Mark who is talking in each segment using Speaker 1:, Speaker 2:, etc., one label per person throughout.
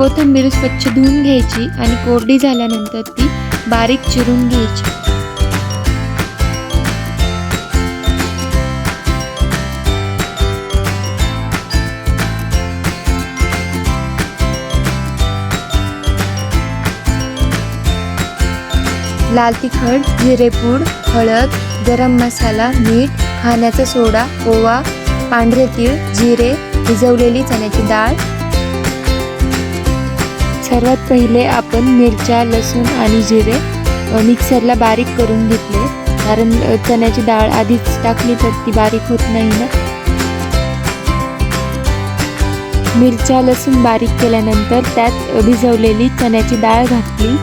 Speaker 1: कोथिंबीर स्वच्छ धुवून घ्यायची आणि कोरडी झाल्यानंतर ती बारीक चिरून घ्यायची। लाल तिखट, जिरेपूड, हळद, गरम मसाला, मीठ, खाण्याचा सोडा, ओवा, पांढरे तीळ, जिरे, भिजवलेली चण्याची डाळ। सर्वात पहिले आपण मिरच्या, लसूण आणि जिरे मिक्सरला बारीक करून घेतले, कारण चण्याची डाळ आधीच टाकली तर ती बारीक होत नाही ना। मिरच्या, लसूण बारीक केल्यानंतर त्यात भिजवलेली चण्याची डाळ घातली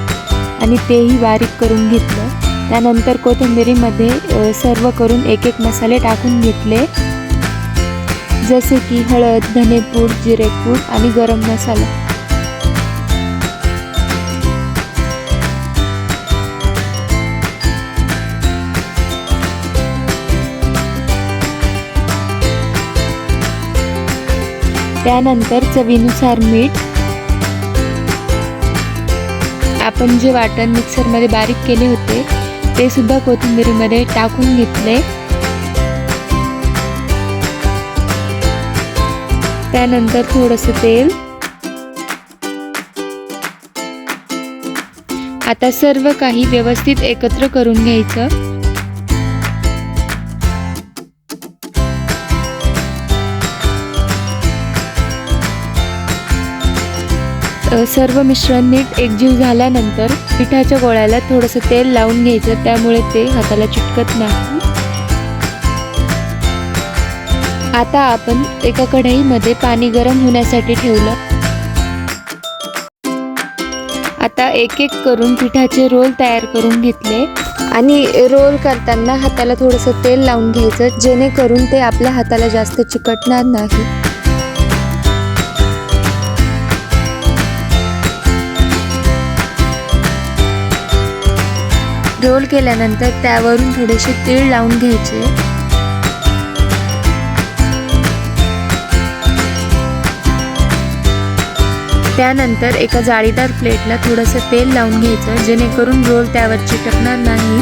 Speaker 1: आणि तेही बारीक करून घेतलं। त्यानंतर कोथिंबीरीमध्ये सर्व करून एक एक मसाले टाकून घेतले, जसे की हळद, धनेपूड, जिरेपूड आणि गरम मसाला। त्यानंतर चवीनुसार मीठ। आपण जे वाटण मिक्सरमध्ये बारीक केले होते ते सुद्धा कोथिंबीरीमध्ये टाकून घेतले। त्यानंतर थोडंसं तेल। आता सर्व काही व्यवस्थित एकत्र करून घ्यायचं। सर्व मिश्रण नीट एकजीव झाल्यानंतर पिठाच्या गोळ्याला थोडंसं तेल लावून घ्यायचं, त्यामुळे ते हाताला चिटकत नाही। आता आपण एका कढईमध्ये पाणी गरम होण्यासाठी ठेवलं। आता एक एक करून पिठाचे रोल तयार करून घेतले आणि रोल करताना हाताला थोडंसं तेल लावून घ्यायचं, जेणेकरून ते आपल्या हाताला जास्त चिकटणार नाही। रोल केल्यानंतर त्यावरून थोडेसे तीळ लावून घ्यायचे। त्यानंतर एका जाळीदार प्लेटला थोडंसं तेल लावून घ्यायचं, जेणेकरून रोल त्यावर चिटकणार नाही।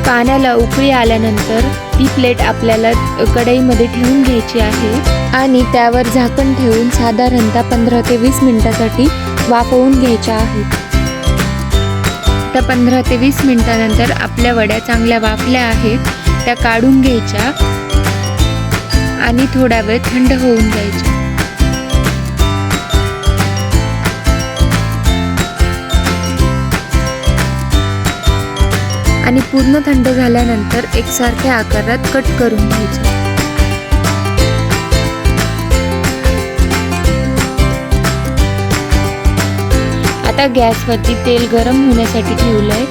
Speaker 1: पाण्याला उकळी आल्यानंतर ती प्लेट आपल्याला कढईमध्ये ठेवून घ्यायची आहे आणि त्यावर झाकण ठेवून साधारणतः 15 ते 20 मिनिटांसाठी वाफवून घ्यायच्या आहेत। त्या 15 ते 20 मिनिटांनंतर आपल्या वड्या चांगल्या वाफल्या आहेत, त्या काढून घ्यायच्या आणि थोडा वेळ थंड होऊन द्यायच्या। आणि पूर्ण थंड झाल्यानंतर एकसारख्या आकारात कट करून घ्यायचे। आता गॅसवरती तेल गरम होण्यासाठी ठेवलंय।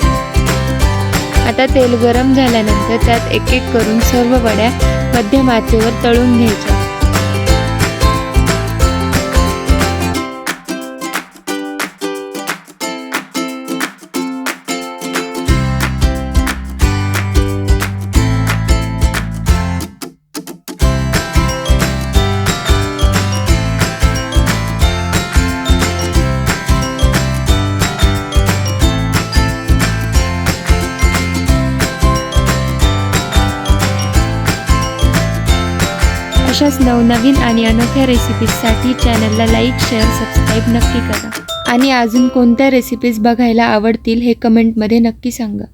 Speaker 1: आता तेल गरम झाल्यानंतर त्यात एक एक करून सर्व वड्या मध्यम आचेवर तळून घ्यायच्या। अशाच नवनवीन आणि अनोख्या रेसिपीजसाठी चॅनलला लाईक, शेअर, सबस्क्राईब नक्की करा आणि अजून कोणत्या रेसिपीज बघायला आवडतील हे कमेंटमध्ये नक्की सांगा।